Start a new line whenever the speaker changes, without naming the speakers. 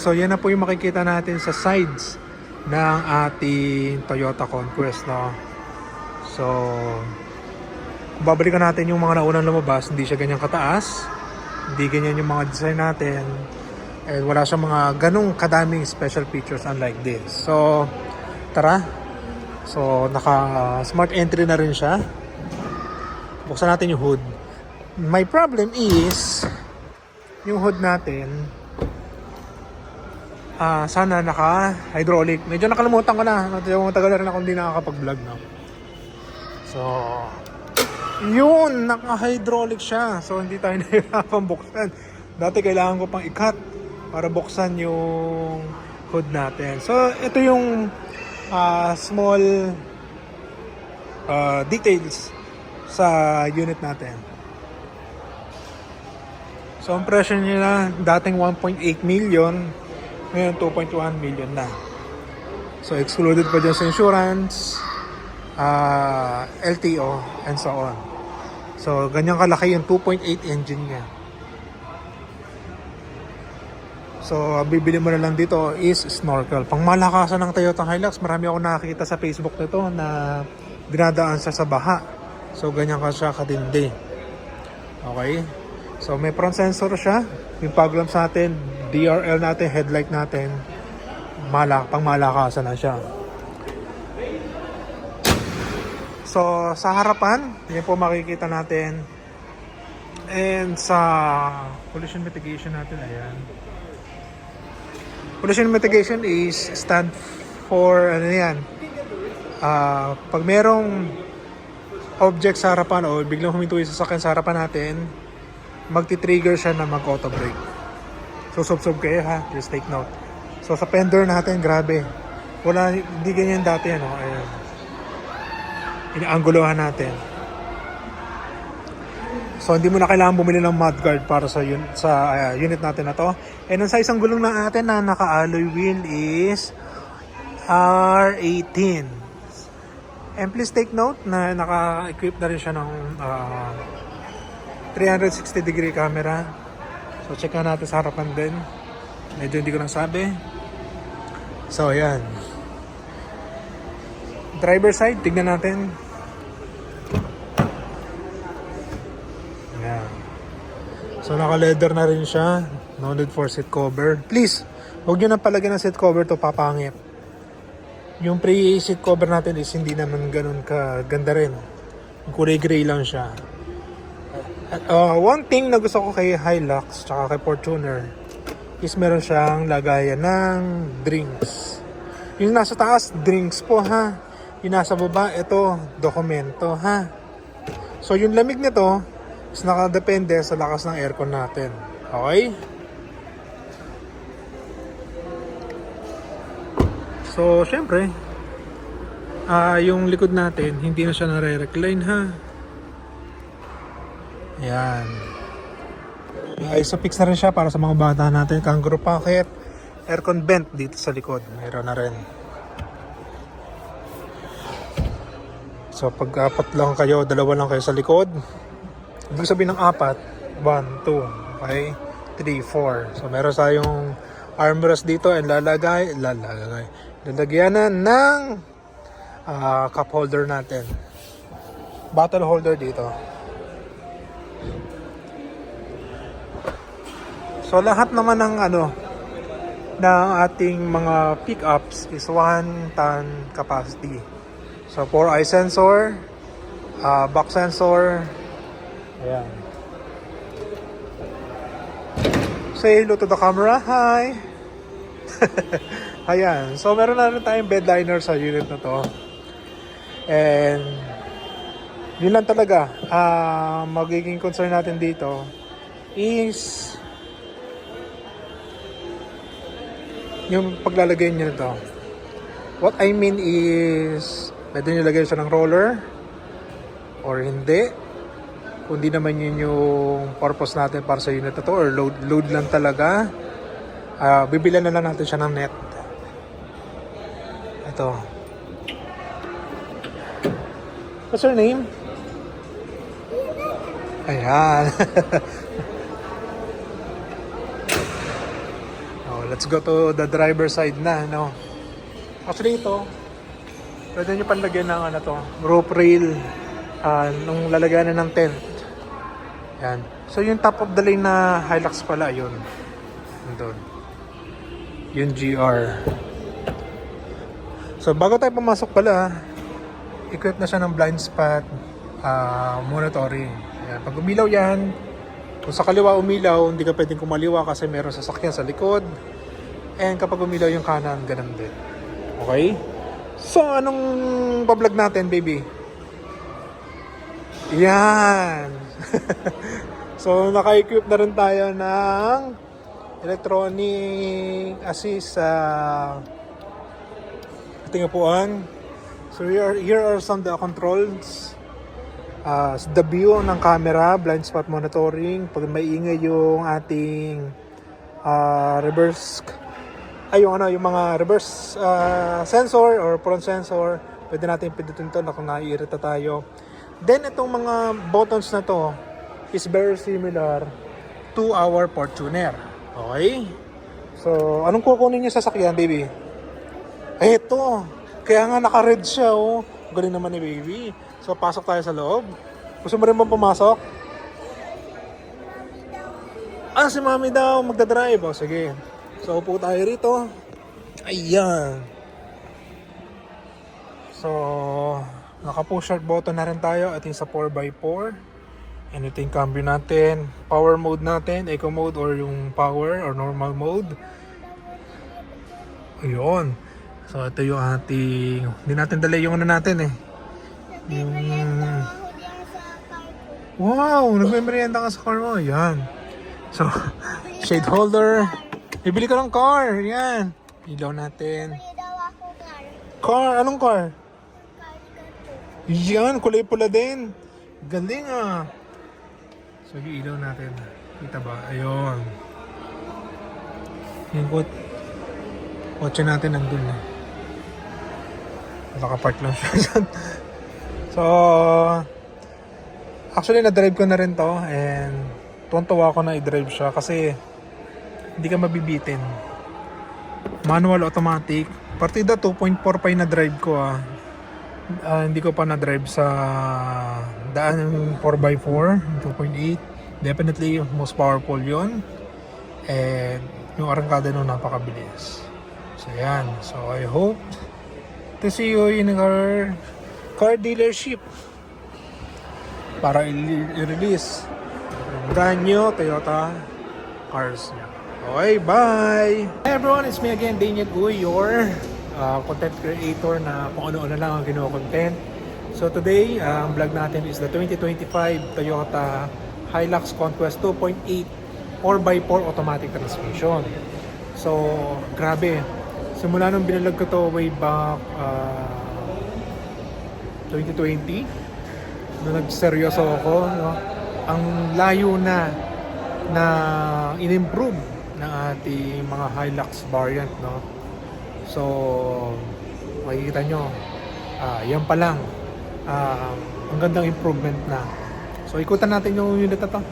So yan na po yung makikita natin sa sides ng ating Toyota Conquest, no? So kung babalikan natin yung mga naunang lumabas, hindi siya ganyan kataas, hindi ganyan yung mga design natin, and wala siyang mga ganong kadaming special features unlike this. So tara, so naka smart entry na rin siya. Buksan natin yung hood. My problem is yung hood natin, sana naka hydraulic. Medyo nakalimutan ko na, matagal na rin ako hindi nakakapag-vlog, no? So yun, naka-hydraulic siya. So hindi tayo nahihirapan buksan. Dati kailangan ko pang i-cut para buksan yung hood natin. So ito yung small details sa unit natin. So ang presyo niya dating 1.8 million, ngayon 2.1 million na. So excluded pa dyan sa insurance, LTO, and so on. So, ganyan kalaki yung 2.8 engine niya. So, bibili mo na lang dito is snorkel. Pang malakasan ng Toyota Hilux, marami ako nakakita sa Facebook nito na dinadaan siya sa baha. So, ganyan ka siya katindi. Okay? So, may front sensor siya. Yung fog lamps natin, DRL natin, headlight natin, pang malakasan na siya. So, sa harapan, yan po makikita natin. And sa collision mitigation natin, ayan. Collision mitigation is stand for, ano yan, pag merong object sa harapan o biglang huminto yung sasakyan sa harapan natin, magti-trigger siya na mag-auto brake. So, sub kayo ha, just take note. So, sa fender natin, grabe. Hindi ganyan dati, ano, ayan. Inaangguluhan natin. So hindi mo na kailangan bumili ng mudguard para sa unit natin na to. And ang size ng gulong na natin na naka-alloy wheel is R18. And please take note na naka-equip na rin siya ng 360 degree camera. So check na natin sa harapan din. Medyo hindi ko nasabi. So ayan. Driver side, tignan natin. Ayan. So naka-leather na rin siya. No need for seat cover. Please, huwag nyo na palagyan ng seat cover to, papangit. Yung pre-seat cover natin is hindi naman ganun kaganda rin. Kulay gray lang siya. One thing na gusto ko kay Hilux tsaka kay Fortuner is meron siyang lagayan ng drinks. Yung nasa taas, drinks po ha. Yung nasa baba, ito, dokumento, ha? So, yung lamig nito is nakadepende sa lakas ng aircon natin. Okay? So, syempre, yung likod natin, hindi na siya nare-recline, ha? Ayan. Isofix na rin siya para sa mga bata natin. Kangaroo pocket, aircon vent dito sa likod. Mayroon na rin. So pag apat lang kayo, dalawa lang kayo sa likod, ibig sabihin ng apat, 1, 2, okay, 3, 4. So meron tayong armrest dito and lalagyanan ng cup holder natin, bottle holder dito. So lahat naman ng ng ating mga pickups is 1 ton capacity. So 4-eye sensor, back sensor, ayan. Say hello to the camera, hi! Ayan, so meron na rin tayong bed liner sa unit na to. And yun lang talaga, magiging concern natin dito is yung paglalagay nyo nito. What I mean is, pwede nyo lagyan siya ng roller or hindi. Kung di naman yun yung purpose natin para sa unit na to, or load lang talaga, bibilan na lang natin siya ng net. Ito. What's her name? Ayan. Oh, let's go to the driver side na, no? Actually ito, pwede nyo panlagyan ng ano to, rope rail, nung lalagyan na ng tent. Yan. So yung top of the lane na Hilux pala, yun. Doon. Yung GR. So bago tayo pumasok pala, equip na siya ng blind spot monitoring. Yan. Pag umilaw yan, kung sa kaliwa umilaw, hindi ka pwedeng kumaliwa kasi meron sasakyan sa likod. And kapag umilaw yung kanan, ganun din. Okay? So anong pa-vlog natin, baby? Yan. So naka-equip na rin tayo ng electronic assist sa ating upuan. So here are some the controls. The view ng camera, blind spot monitoring, pag may ingay yung ating reverse yung mga reverse sensor or front sensor, pwede natin pindutin to na kung naiirita tayo. Then itong mga buttons na to is very similar to our Fortuner. Okay? So, anong kukunin niyo sa sasakyan, baby? Ito. Kaya nga naka-red siya, oh. Galing naman ni baby. So, pasok tayo sa loob. Gusto mo rin bang pumasok? Si mami daw magdadrive. Oh, sige. So, upo tayo rito. Ayan. So, naka-push start button na rin tayo. Ito yung sa 4x4. And ito yung cambio natin. Power mode natin. Eco mode or yung power or normal mode. Ayun. So, ito yung ating... Hindi natin dala yung ano natin eh. Yung... Wow! Nagme-merienda ka sa car mo. Yan. So, shade holder. Bibili ka ng car. Yan. Ilaw natin. Car? Anong car? Yan. Kulay pula din. Galing ah. So, yung ilaw natin. Kita ba? Ayun. Yung kotse natin nandun eh. Nakapark lang siya. So, actually na-drive ko na rin to and tuwan-tuwa ko na i-drive siya kasi hindi ka mabibitin. Manual automatic. Partida 2.45 na drive ko hindi ko pa na-drive sa daan yung 4x4, 2.8. Definitely most powerful yun. And yung arangkada nung napakabilis. So yan. So I hope to see you in our car dealership para i-release brand new Toyota cars niya. Okay, bye! Hi everyone, it's me again, Daniel Uy, your content creator na kung ano-ano lang ang ginawa-content. So today, ang vlog natin is the 2025 Toyota Hilux Conquest 2.8 4x4 automatic transmission. So, grabe. Simula nung binalag ko to way back 2020, nung nagseryoso ako, no? Ang layo na in-improve ng ating mga Hilux variant, no? So, makikita nyo, yan pa lang, ang gandang improvement na. So, ikutan natin yung unit na to.